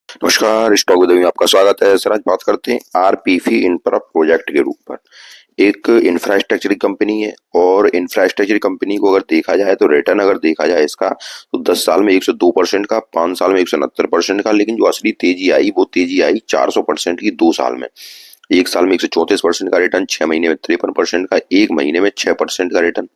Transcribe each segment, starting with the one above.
नमस्कार, stock with में आपका स्वागत है। सर आज बात करते हैं आरपीवी इंफ्रा प्रोजेक्ट के रूप पर। एक इंफ्रास्ट्रक्चर कंपनी है और इंफ्रास्ट्रक्चर कंपनी को अगर देखा जाए तो रिटर्न अगर देखा जाए इसका तो 10 साल में 102% का, 5 साल में 169% का, लेकिन जो असली तेजी आई वो तेजी आई 400% की 2 साल में। एक साल में 134% का रिटर्न, 6 महीने में 53% का, एक महीने में 6% का रिटर्न।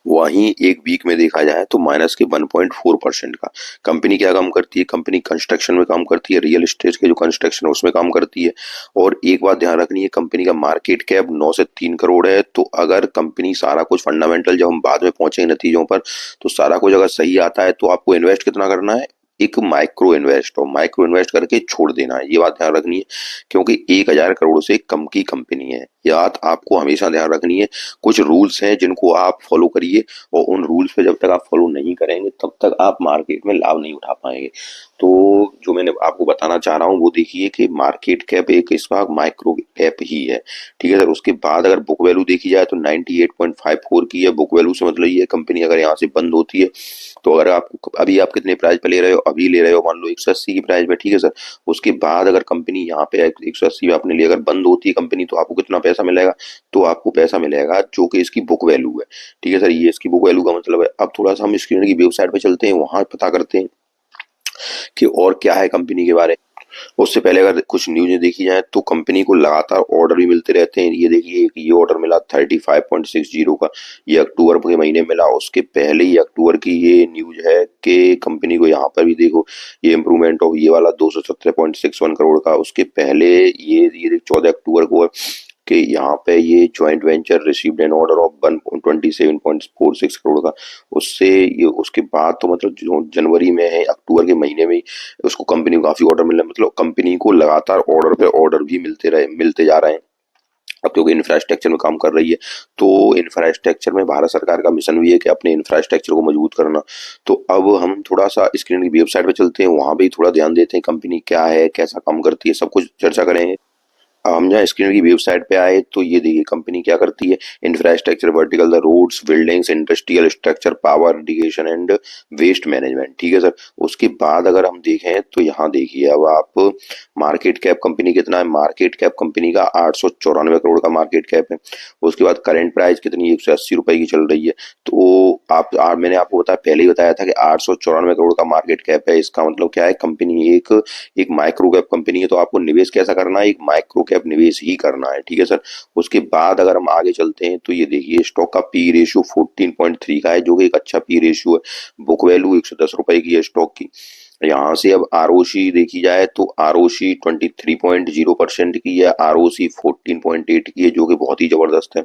वहीं एक वीक में देखा जाए तो माइनस के 1.4% का। कंपनी क्या काम करती है? कंपनी कंस्ट्रक्शन में काम करती है, रियल एस्टेट के जो कंस्ट्रक्शन है उसमें काम करती है। और एक बात ध्यान रखनी है, कंपनी का मार्केट कैप 9 से 3 करोड़ है। तो अगर कंपनी सारा कुछ फंडामेंटल, जब हम बाद में पहुंचेंगे नतीजों पर, तो सारा कुछ अगर सही आता है तो आपको इन्वेस्ट कितना करना है? एक माइक्रो इन्वेस्ट करके छोड़ देना है। ये बात ध्यान रखनी है, क्योंकि 1,000 करोड़ से कम की कंपनी है। ये बात आपको हमेशा ध्यान रखनी है। कुछ रूल्स हैं जिनको आप फॉलो करिए, और उन रूल्स पे जब तक आप फॉलो नहीं करेंगे तब तक आप मार्केट में लाभ नहीं उठा पाएंगे। तो जो मैंने आपको बताना चाह रहा हूँ वो देखिए कि मार्केट कैप एक इसका माइक्रो कैप ही है। ठीक है सर। उसके बाद अगर बुक वैल्यू देखी जाए तो 98.54 की है बुक वैल्यू। से मतलब ये कंपनी अगर यहाँ से बंद होती है तो अगर आप अभी आप कितने प्राइस पे ले रहे हो? अभी ले रहे हो मान लो 180 की प्राइस पे, ठीक है सर। उसके बाद अगर कंपनी यहाँ पे 180 पे आपने लिया, अगर बंद होती है कंपनी, तो आपको कितना पैसा मिलेगा? तो आपको पैसा मिलेगा जो कि इसकी बुक वैल्यू है। ठीक है सर, ये इसकी बुक वैल्यू का मतलब है। अब थोड़ा सा हम स्क्रीन की वेबसाइट पे चलते हैं, वहां पता करते हैं कि और क्या है कंपनी के बारे में। उससे पहले अगर कुछ न्यूज़ देखी जाए तो कंपनी को लगातार ऑर्डर भी मिलते रहते हैं। ये देखिए, एक ये ऑर्डर मिला 35.60 का, ये अक्टूबर के महीने मिला। उसके पहले ही अक्टूबर की ये न्यूज है कि कंपनी को यहाँ पर भी देखो, ये इंप्रूवमेंट ऑफ ये वाला 217.61 करोड़ का। उसके पहले ये 14 अक्टूबर को है कि यहाँ पे ये joint venture received an order of 127.46 crore का। उससे ये उसके बाद तो मतलब जो जनवरी में है, अक्टूबर के महीने में उसको कंपनी को काफी ऑर्डर मिल रहे हैं। मतलब कंपनी को लगातार ऑर्डर पे ऑर्डर भी मिलते जा रहे हैं। अब क्योंकि इंफ्रास्ट्रक्चर में काम कर रही है, तो इंफ्रास्ट्रक्चर में भारत सरकार का मिशन भी है कि अपने इंफ्रास्ट्रक्चर को मजबूत करना। तो अब हम थोड़ा सा स्क्रीन की वेबसाइट पे चलते हैं, वहां भी थोड़ा ध्यान देते हैं कंपनी क्या है, कैसा काम करती है, सब कुछ चर्चा करेंगे। हम जहाँ स्क्रीन की वेबसाइट पे आए तो ये देखिए कंपनी क्या करती है। Infrastructure vertical, the roads, buildings, industrial structure, power, irrigation and waste management. ठीक है सर। उसके बाद अगर हम देखें तो यहाँ देखिए, अब आप मार्केट कैप कंपनी कितना है? मार्केट कैप कंपनी का 894 करोड़ का मार्केट कैप है। उसके बाद करंट प्राइस कितनी? 180 रुपए की चल रही है। तो मैंने आपको बताया, पहले ही बताया था कि 894 करोड़ का मार्केट कैप है। इसका मतलब क्या है? कंपनी एक एक माइक्रो कैप कंपनी है। तो आपको निवेश कैसा करना है? एक माइक्रो कैप निवेश ही करना है। ठीक है सर। उसके बाद अगर हम आगे चलते हैं तो ये देखिए, स्टॉक का पी रेशियो 14.3 का है, जो कि एक अच्छा पी रेशियो है। बुक वैल्यू 110 रुपए की है स्टॉक की। यहाँ से अब आरओसी देखी जाए तो आरओसी 23.0% की है, आरओसी 14.8 की है, जो कि बहुत ही जबरदस्त है।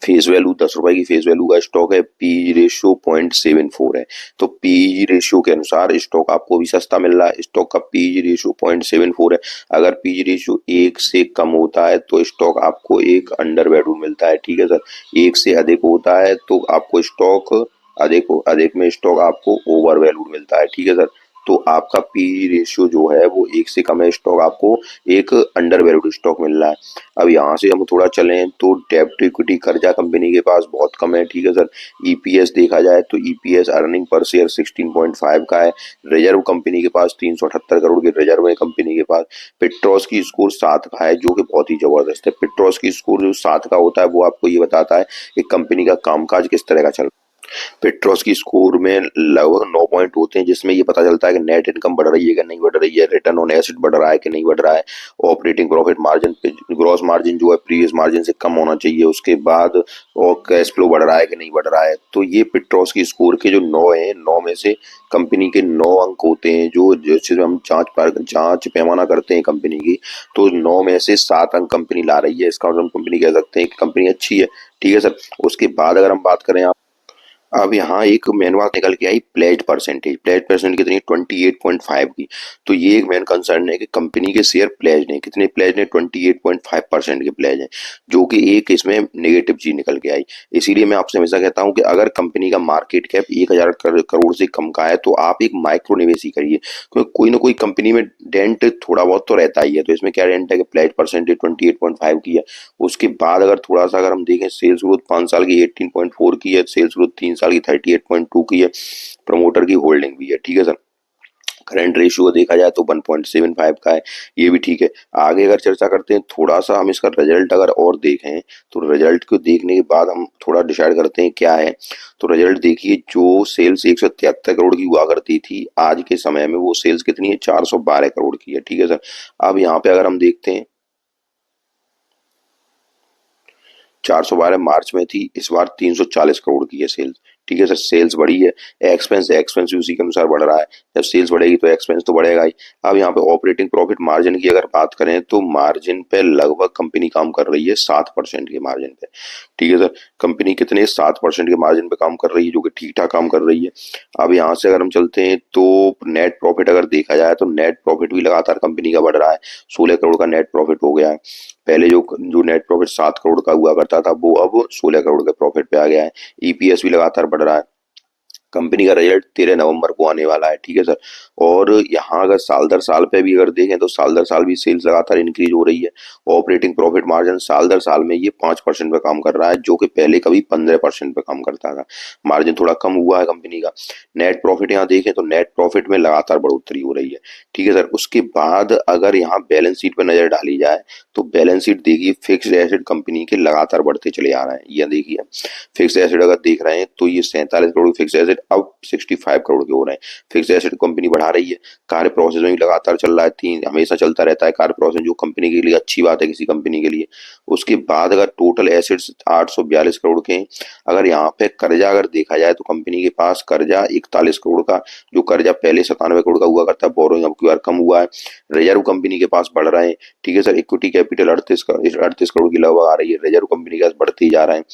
फेस वैल्यू 10 रुपए की फेस वैल्यू का स्टॉक है। पी रेशियो 0.74 है। तो पी रेशियो के अनुसार स्टॉक आपको भी सस्ता मिल रहा है। स्टॉक का पी रेशियो 0.74 है। अगर पी रेशियो 1 से कम होता है तो स्टॉक आपको एक अंडर वैल्यू मिलता है। ठीक है सर। 1 से अधिक होता है तो आपको स्टॉक अधिक में स्टॉक आपको ओवर वैल्यू मिलता है। ठीक है सर। तो आपका पी रेशियो जो है वो 1 से कम है, स्टॉक आपको एक अंडर वैल्यूड स्टॉक मिल रहा है। अब यहाँ से हम थोड़ा चलें तो डेब्ट टू इक्विटी कर्जा कंपनी के पास बहुत कम है। ठीक है सर। ईपीएस देखा जाए तो ईपीएस अर्निंग पर शेयर 16.5 का है। रिजर्व कंपनी के पास 378 करोड़ के रिजर्व है कंपनी के पास। पेट्रोस की स्कोर 7 का है, जो कि बहुत ही जबरदस्त है। पेट्रोस की स्कोर जो 7 का होता है वो आपको ये बताता है कि कंपनी का कामकाज किस तरह का चल। पेट्रोस की स्कोर में लगभग 9 पॉइंट होते हैं, जिसमें ये पता चलता है कि नेट इनकम बढ़ रही है कि नहीं बढ़ रही है, रिटर्न ऑन एसेट बढ़ रहा है कि नहीं बढ़ रहा है, ऑपरेटिंग प्रॉफिट मार्जिन पे ग्रॉस मार्जिन जो है प्रीवियस मार्जिन से कम होना चाहिए, उसके बाद और कैश फ्लो बढ़ रहा है कि नहीं बढ़ रहा है। तो ये पेट्रोस की स्कोर के जो 9 है, 9 में से कंपनी के 9 अंक होते हैं, जो जिससे हम जांच पैमाना करते हैं कंपनी की। तो 9 में से 7 अंक कंपनी ला रही है, इसका मतलब कंपनी कह सकते हैं कि कंपनी अच्छी है। ठीक है सर। उसके बाद अगर हम बात करें, अब यहाँ एक मेन बात निकल के आई, प्लेज परसेंटेज। प्लेज परसेंट कितनी? 28.5 की। तो ये एक मेन कंसर्न है कि कंपनी के शेयर प्लेज ने कितने प्लेज ने? 28.5% के प्लेज हैं, जो कि एक इसमें नेगेटिव चीज निकल के आई। इसीलिए मैं आपसे हमेशा कहता हूं कि अगर कंपनी का मार्केट कैप 1,000 करोड़ से कम का है तो आप एक माइक्रो निवेश ही करिए, क्योंकि कोई ना कोई कंपनी में डेंट थोड़ा बहुत तो रहता ही है। तो इसमें क्या डेंट है कि प्लेज परसेंटेज 28.5 की है। उसके बाद अगर थोड़ा सा अगर हम देखें, सेल्स ग्रोथ 5 साल की 18.4 की है, सेल्स ग्रोथ 3 साल की 38.2 की है, प्रमोटर की होल्डिंग भी है। ठीक है सर। करंट रेशियो देखा जाए तो 1.75 का है, ये भी ठीक है। आगे अगर चर्चा करते हैं, थोड़ा सा हम इसका रिजल्ट अगर और देखें तो रिजल्ट को देखने के बाद हम थोड़ा डिसाइड करते हैं क्या है। तो रिजल्ट देखिए, जो सेल्स 173 करोड़ की हुआ करती थी, आज के समय में वो सेल्स कितनी है, 412 करोड़ की है। ठीक है सर। अब यहाँ पे अगर हम देखते हैं, 412 मार्च में थी, इस बार 340 करोड़ की है सेल्स। ठीक है सर, सेल्स बढ़ी है। एक्सपेंस भी उसी के अनुसार बढ़ रहा है। जब सेल्स बढ़ेगी तो एक्सपेंस तो बढ़ेगा ही। अब यहाँ पे ऑपरेटिंग प्रॉफिट मार्जिन की अगर बात करें तो मार्जिन पे लगभग कंपनी काम कर रही है 7% के मार्जिन पे। ठीक है सर, कंपनी कितने 7% के मार्जिन पे काम कर रही है, जो कि ठीक ठाक काम कर रही है। अब यहाँ से अगर हम चलते हैं तो नेट प्रॉफिट अगर देखा जाए तो नेट प्रॉफिट भी लगातार कंपनी का बढ़ रहा है। 16 करोड़ का नेट प्रॉफिट हो गया है। पहले जो जो नेट प्रॉफिट 7 करोड़ का हुआ करता था, वो अब 16 करोड़ के प्रॉफिट पे आ गया है। ईपीएस भी लगातार बढ़ रहा है। कंपनी का रिजल्ट 13 नवंबर को आने वाला है। ठीक है सर। और यहाँ अगर साल दर साल पे भी अगर देखें तो साल दर साल भी सेल्स लगातार इंक्रीज हो रही है। ऑपरेटिंग प्रॉफिट मार्जिन साल दर साल में ये 5% पे काम कर रहा है, जो कि पहले कभी 15% पे काम करता था। मार्जिन थोड़ा कम हुआ है कंपनी का। नेट प्रॉफिट यहाँ देखें तो नेट प्रॉफिट में लगातार बढ़ोतरी हो रही है। ठीक है सर। उसके बाद अगर यहाँ बैलेंस शीट पर नजर डाली जाए तो बैलेंस शीट देखिए, फिक्स्ड एसेट कंपनी के लगातार बढ़ते चले आ रहे हैं। ये देखिए, फिक्स एसेट अगर देख रहे हैं तो ये 47 करोड़ फिक्स एसेट अब 65 करोड़ के हो रहे हैं। फिक्स एसेट कंपनी बढ़ा रही है। कार्य प्रोसेस में भी लगातार चल रहा है, तीन हमेशा चलता रहता है कार्य प्रोसेस, जो कंपनी के लिए अच्छी बात है किसी कंपनी के लिए। उसके बाद अगर टोटल एसेट्स 842 करोड़ के हैं। अगर यहाँ पे कर्जा अगर देखा जाए तो कंपनी के पास कर्जा 41 करोड़ का, जो कर्जा पहले 97 करोड़ का हुआ करता है, बोरोइंग अब की बार कम हुआ है। रिजर्व कंपनी के पास बढ़ रहे हैं। ठीक है सर। इक्विटी कैपिटल 38 करोड़ की लगभग आ रही है। रिजर्व कंपनी के पास बढ़ते ही जा रहे हैं।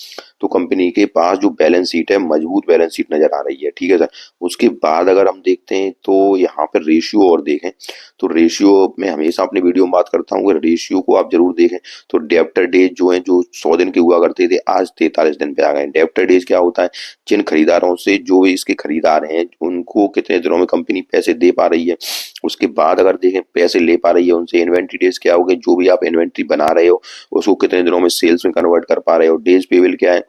तो कंपनी के पास जो बैलेंस शीट है, मजबूत बैलेंस शीट नजर आ रही है। ठीक है सर। उसके बाद अगर हम देखते हैं तो यहाँ पर रेशियो और देखें तो रेशियो में हमेशा अपनी वीडियो में बात करता हूँ, रेशियो को आप जरूर देखें। तो डेब्टर डेज जो है, जो 100 दिन के हुआ करते थे, आज 43 दिन पे आ गए। डेब्टर डेज क्या होता है, जिन खरीदारों से जो भी इसके खरीदार हैं उनको कितने दिनों में कंपनी पैसे दे पा रही है। उसके बाद अगर देखें पैसे ले पा रही है उनसे, इन्वेंट्री डेज क्या हो गए, जो भी आप इन्वेंट्री बना रहे हो उसको कितने दिनों में सेल्स में कन्वर्ट कर पा रहे हो। डेज पेबल क्या है,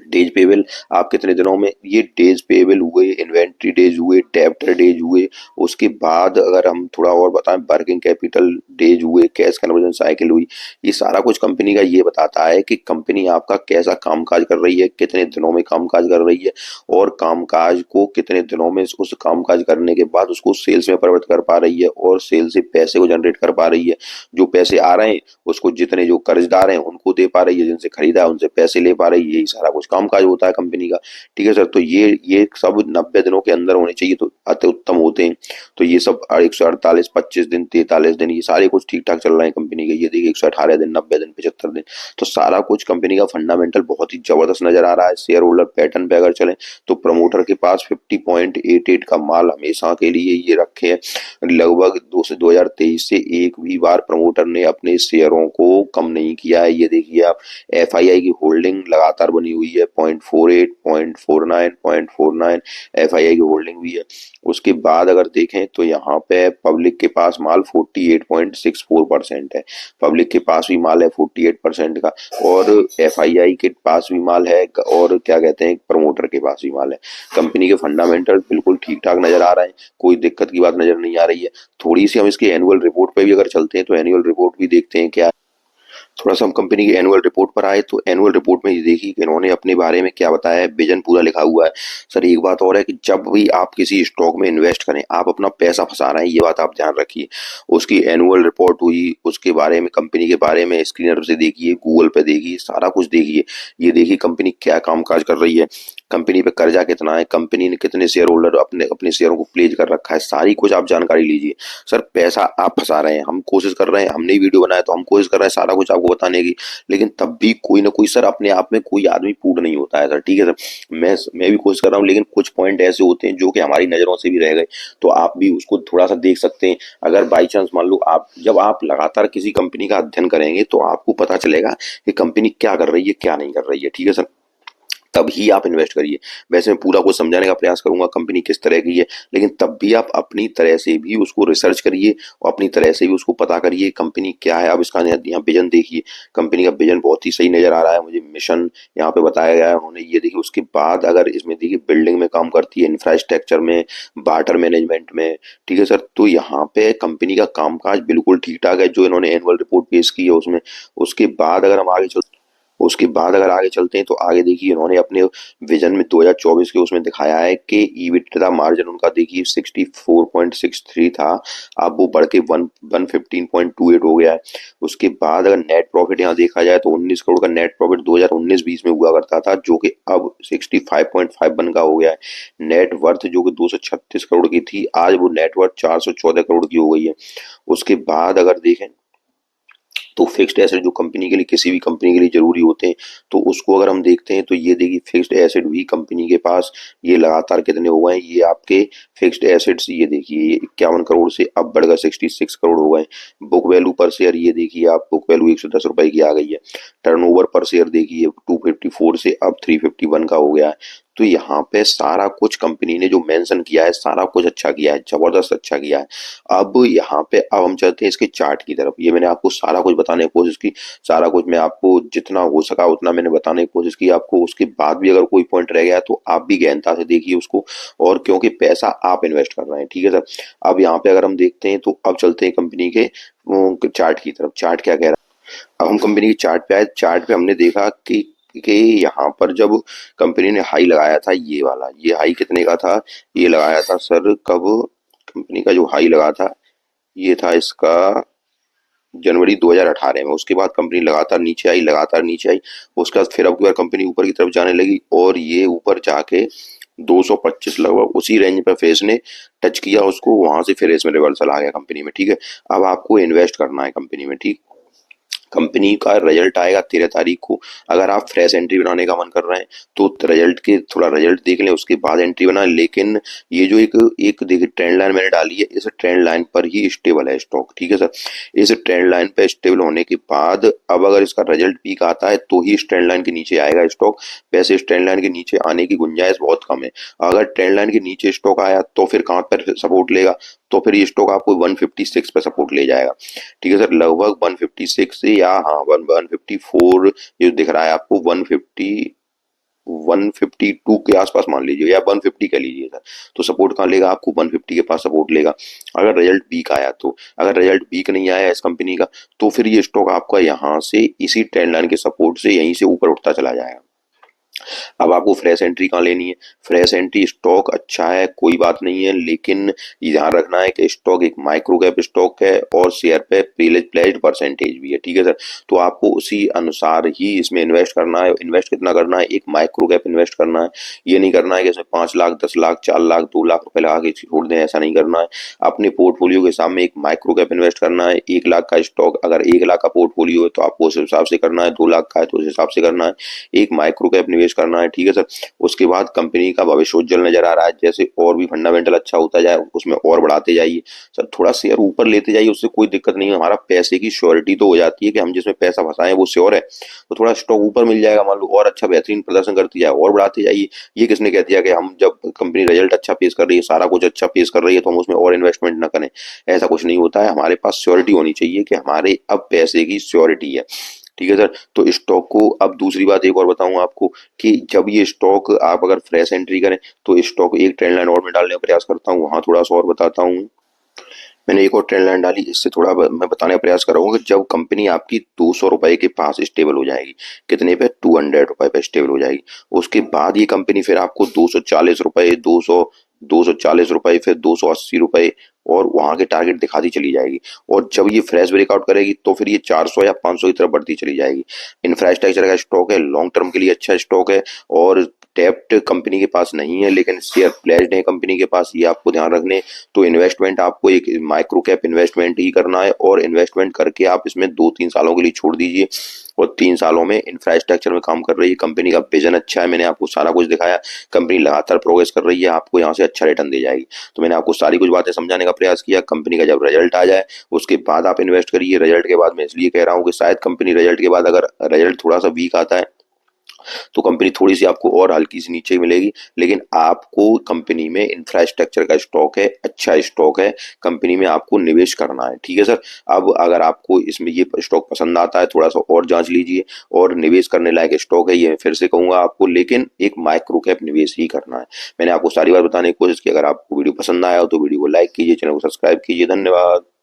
डेज पेबल आप कितने दिनों में, ये डेज पेबल हुए, इन्वेंट्री डेज हुए, डेब्टर डेज हुए। उसके बाद अगर हम थोड़ा और बताएं, वर्किंग कैपिटल डेज हुए, कैश कन्वर्जन साइकिल हुई। ये सारा कुछ कंपनी का ये बताता है कि कंपनी आपका कैसा कामकाज कर रही है, कितने दिनों में कामकाज कर रही है, और कामकाज को कितने दिनों में उस कामकाज करने के बाद उसको सेल्स में परिवर्तित कर पा रही है, और सेल से पैसे को जनरेट कर पा रही है। जो पैसे आ रहे हैं उसको जितने जो कर्जदार हैं उनको दे पा रही है, जिनसे खरीदा है उनसे पैसे ले पा रही है। यही सारा कुछ कामकाज होता है कंपनी का। ठीक है सर। तो ये सब 90 दिनों के अंदर होने चाहिए तो अति उत्तम होते हैं। तो ये सब 148, 25 दिन, 43 दिन, ये सारे कुछ ठीक ठाक चल रहे हैं कंपनी के। ये देखिए 118 दिन, 90 दिन, 75 दिन, तो सारा कुछ कंपनी का फंडामेंटल बहुत ही जबरदस्त नजर आ रहा है। शेयर होल्डर पैटर्न पे अगर चले तो प्रमोटर के पास 50.88 का माल हमेशा के लिए ये रखे हैं। लगभग 2023 से एक भी बार प्रमोटर ने अपने शेयरों को कम नहीं किया है। ये देखिए आप, एफआईआई की होल्डिंग लगातार बनी हुई है, 0.48, 0.49, 0.49 एफआईआई की होल्डिंग भी है। उसके बाद अगर देखें तो यहाँ पे पब्लिक के पास माल 48.64% है। पब्लिक के पास भी माल है 48% का, और एफआईआई के पास भी माल है, और क्या कहते हैं प्रमोटर के पास भी माल है। कंपनी के फंडामेंटल बिल्कुल ठीक ठाक नजर आ रहे हैं, कोई दिक्कत की बात नजर नहीं आ रही है। थोड़ी सी हम इसके एनुअल रिपोर्ट पे भी अगर चलते हैं तो एनुअल रिपोर्ट भी देखते हैं क्या। थोड़ा सा हम कंपनी की एनुअल रिपोर्ट पर आए तो एनुअल रिपोर्ट में ये देखिए कि इन्होंने अपने बारे में क्या बताया है, विजन पूरा लिखा हुआ है। सर एक बात और है कि जब भी आप किसी स्टॉक में इन्वेस्ट करें, आप अपना पैसा फंसा रहे हैं, ये बात आप ध्यान रखिए। उसकी एनुअल रिपोर्ट हुई, उसके बारे में, कंपनी के बारे में स्क्रीनर से देखिए, गूगल पे देखिए, सारा कुछ देखिए। ये देखिए कंपनी क्या कामकाज कर रही है, कंपनी पे कर्जा कितना है, कंपनी ने कितने शेयर होल्डर अपने अपने शेयरों को प्लेज कर रखा है, सारी कुछ आप जानकारी लीजिए। सर पैसा आप फंसा रहे हैं, हम कोशिश कर रहे हैं, हमने वीडियो बनाया तो हम कोशिश कर रहे हैं सारा कुछ आपको बताने की, लेकिन तब भी कोई ना कोई सर अपने आप में कोई आदमी पूर्ण नहीं होता है सर। ठीक है सर। मैं भी कोशिश कर रहा हूँ, लेकिन कुछ पॉइंट ऐसे होते हैं जो कि हमारी नजरों से भी रह गए, तो आप भी उसको थोड़ा सा देख सकते हैं। अगर बाई चांस मान लो आप, जब आप लगातार किसी कंपनी का अध्ययन करेंगे तो आपको पता चलेगा कि कंपनी क्या कर रही है, क्या नहीं कर रही है। ठीक है सर। तभी आप इन्वेस्ट करिए। वैसे मैं पूरा कुछ समझाने का प्रयास करूंगा कंपनी किस तरह की है, लेकिन तब भी आप अपनी तरह से भी उसको रिसर्च करिए और अपनी तरह से भी उसको पता करिए कंपनी क्या है। अब इसका यहाँ विजन देखिए, कंपनी का विजन बहुत ही सही नजर आ रहा है मुझे। मिशन यहाँ पे बताया गया है उन्होंने, ये देखिए। उसके बाद अगर इसमें देखिए बिल्डिंग में काम करती है, इंफ्रास्ट्रक्चर में, वाटर मैनेजमेंट में, ठीक है सर। तो यहाँ पे कंपनी का कामकाज बिल्कुल ठीक ठाक है जो इन्होंने एनुअल रिपोर्ट पेश की है उसमें। उसके बाद अगर हम आगे उसके बाद अगर आगे चलते हैं तो आगे देखिए इन्होंने अपने विजन में 2024 के उसमें दिखाया है कि ईबिटडा मार्जिन उनका देखिए 64.63 था, अब वो बढ़ के 115.28 हो गया है। उसके बाद अगर नेट प्रॉफिट यहाँ देखा जाए तो 19 करोड़ का नेट प्रॉफिट 2019-20 में हुआ करता था, जो कि अब 65.51 का हो गया है। नेट वर्थ जो कि 236 करोड़ की थी, आज वो नेट वर्थ 414 करोड़ की हो गई है। उसके बाद अगर देखें तो फिक्स्ड एसेट जो कंपनी के लिए, किसी भी कंपनी के लिए जरूरी होते हैं, तो उसको अगर हम देखते हैं तो ये देखिए फिक्स्ड एसेट भी कंपनी के पास ये लगातार कितने हो गए हैं, ये आपके फिक्स्ड एसेट्स ये देखिए ये 51 करोड़ से अब बढ़कर 66 करोड़ हो गए। बुक वैल्यू पर शेयर ये देखिए आप, बुक वैल्यू 110 रुपए की आ गई है। टर्नओवर पर शेयर देखिए 254 से अब 351 का हो गया है। तो यहाँ पे सारा कुछ कंपनी ने जो मेंशन किया है सारा कुछ अच्छा किया है, जबरदस्त अच्छा किया है। अब यहाँ पे अब हम चलते हैं इसके चार्ट की तरफ। ये मैंने आपको सारा कुछ बताने की कोशिश की, सारा कुछ मैं आपको जितना हो सका उतना मैंने बताने की कोशिश की आपको। उसके बाद भी अगर कोई पॉइंट रह गया तो आप भी गहनता से देखिए उसको, और क्योंकि पैसा आप इन्वेस्ट कर रहे हैं, ठीक है सर। अब यहाँ पे अगर हम देखते हैं तो अब चलते हैं कंपनी के चार्ट की तरफ। चार्ट क्या कह रहा है, अब हम कंपनी के चार्ट पे आए। चार्ट पे हमने देखा कि यहाँ पर जब कंपनी ने हाई लगाया था, ये वाला, ये हाई कितने का था, ये लगाया था सर कब, कंपनी का जो हाई लगा था ये था इसका जनवरी 2018 में। उसके बाद कंपनी लगातार नीचे आई, लगातार नीचे आई। उसके बाद फिर अब की बार कंपनी ऊपर की तरफ जाने लगी और ये ऊपर जाके 225 लगभग उसी रेंज पर फेस ने टच किया उसको, वहां से फिर इसमें रिवर्सल आ गया कंपनी में, ठीक है। अब आपको इन्वेस्ट करना है कंपनी में, ठीक। कंपनी का रिजल्ट आएगा 13 तारीख को। अगर आप फ्रेश एंट्री बनाने का मन कर रहे हैं तो रिजल्ट के थोड़ा रिजल्ट देख लें, उसके बाद एंट्री बनाएं। लेकिन ये जो एक एक देखिए ट्रेंड लाइन मैंने डाली है, इस ट्रेंड लाइन पर ही स्टेबल है स्टॉक, ठीक है सर। इस ट्रेंड लाइन पे स्टेबल होने के बाद अब अगर इसका रिजल्ट पीक आता है तो ही इस ट्रेंड लाइन के नीचे आएगा स्टॉक। वैसे इस ट्रेंड लाइन के नीचे आने की गुंजाइश बहुत कम है। अगर ट्रेंड लाइन के नीचे स्टॉक आया तो फिर कहाँ पर सपोर्ट लेगा, तो फिर ये स्टॉक आपको 156 पे सपोर्ट ले जाएगा, ठीक है सर। लगभग 156 से या हाँ 154 ये दिख रहा है आपको, 152 के आसपास मान लीजिए, या 150 कह लीजिए सर। तो सपोर्ट कहाँ लेगा आपको, 150 के पास सपोर्ट लेगा अगर रिजल्ट वीक आया तो। अगर रिजल्ट वीक नहीं आया इस कंपनी का तो फिर ये स्टॉक आपका यहाँ से इसी ट्रेंड लाइन के सपोर्ट से यहीं से ऊपर उठता चला जाएगा। अब आपको फ्रेश एंट्री कहाँ लेनी है, फ्रेश एंट्री स्टॉक अच्छा है कोई बात नहीं है, लेकिन ध्यान रखना है कि स्टॉक एक माइक्रो कैप स्टॉक है और शेयर पे प्लेज्ड परसेंटेज भी है, ठीक है सर। तो आपको उसी अनुसार ही इसमें इन्वेस्ट करना है। इन्वेस्ट कितना करना है, एक माइक्रो कैप इन्वेस्ट करना है। ये नहीं करना है कि इसमें 5 लाख 10 लाख 4 लाख 2 लाख रुपए लगा के छोड़ दें, ऐसा नहीं करना है। अपने पोर्टफोलियो के सामने एक माइक्रो कैप इन्वेस्ट करना है। 1 लाख का स्टॉक, अगर 1 लाख का पोर्टफोलियो है तो आपको उस हिसाब से करना है, 2 लाख का है तो उस हिसाब से करना है। एक माइक्रो कैप निवेश करना है, ठीक है सर। उसके बाद कंपनी का भविष्य उज्जवल नजर आ रहा है, जैसे और भी फंडामेंटल अच्छा होता जाए उसमें और बढ़ाते जाइए सर, थोड़ा शेयर ऊपर लेते जाइए, उससे कोई दिक्कत नहीं है। हमारा पैसे की श्योरिटी तो हो जाती है कि हम जिसमें पैसा फंसाए वो श्योर है, तो थोड़ा स्टॉक ऊपर मिल जाएगा मान लो, और अच्छा बेहतरीन प्रदर्शन करती जाए और बढ़ाते जाइए। ये किसने कह दिया कि हम जब कंपनी रिजल्ट अच्छा पेश कर रही है, सारा कुछ अच्छा पेश कर रही है, तो हम उसमें और इन्वेस्टमेंट ना करें, ऐसा कुछ नहीं होता है। हमारे पास श्योरिटी होनी चाहिए कि हमारे अब पैसे की श्योरिटी है, ठीक है सर। तो स्टॉक को अब दूसरी बात एक और बताऊं आपको कि जब ये स्टॉक आप अगर फ्रेश एंट्री करें तो स्टॉक एक ट्रेंड लाइन और में डालने का प्रयास करता हूँ, वहां थोड़ा सा और बताता हूँ। मैंने एक और ट्रेंड लाइन डाली, इससे थोड़ा मैं बताने का प्रयास करूंगा कि जब कंपनी आपकी 200 रुपए के पास स्टेबल हो जाएगी, कितने पे, 200 रुपए पे स्टेबल हो जाएगी, उसके बाद ये कंपनी फिर आपको 240 रुपए, 240 रुपए, फिर 280 रुपए और वहां के टारगेट दिखाती चली जाएगी। और जब ये फ्रेश ब्रेकआउट करेगी तो फिर ये 400 या 500 की तरफ बढ़ती चली जाएगी। इंफ्रास्ट्रक्चर का स्टॉक है, लॉन्ग टर्म के लिए अच्छा स्टॉक है, और डेप्ट कंपनी के पास नहीं है लेकिन शेयर प्लेज्ड है कंपनी के पास, ये आपको ध्यान रखने। तो इन्वेस्टमेंट आपको एक माइक्रो कैप इन्वेस्टमेंट ही करना है, और इन्वेस्टमेंट करके आप इसमें 2-3 सालों के लिए छोड़ दीजिए, और 3 सालों में इंफ्रास्ट्रक्चर में काम कर रही है कंपनी, का विजन अच्छा है, मैंने आपको सारा कुछ दिखाया। कंपनी लगातार प्रोग्रेस कर रही है, आपको यहाँ से अच्छा रिटर्न दे जाएगी। तो मैंने आपको सारी कुछ बातें समझाने का प्रयास किया। कंपनी का जब रिजल्ट आ जाए उसके बाद आप इन्वेस्ट करिए। रिजल्ट के बाद मैं इसलिए कह रहा हूँ कि शायद कंपनी रिजल्ट के बाद अगर रिजल्ट थोड़ा सा वीक आता है तो कंपनी थोड़ी सी आपको और हल्की सी नीचे मिलेगी, लेकिन आपको कंपनी में इंफ्रास्ट्रक्चर का स्टॉक है, अच्छा स्टॉक है, कंपनी में आपको निवेश करना है। ठीक है सर। अब अगर आपको इसमें ये स्टॉक पसंद आता है, थोड़ा सा और जांच लीजिए, और निवेश करने लायक स्टॉक है ये, मैं फिर से कहूंगा आपको, लेकिन एक माइक्रो कैप निवेश ही करना है। मैंने आपको सारी बात बताने की कोशिश की। अगर आपको वीडियो पसंद आया हो तो वीडियो को लाइक कीजिए, चैनल को सब्सक्राइब कीजिए। धन्यवाद।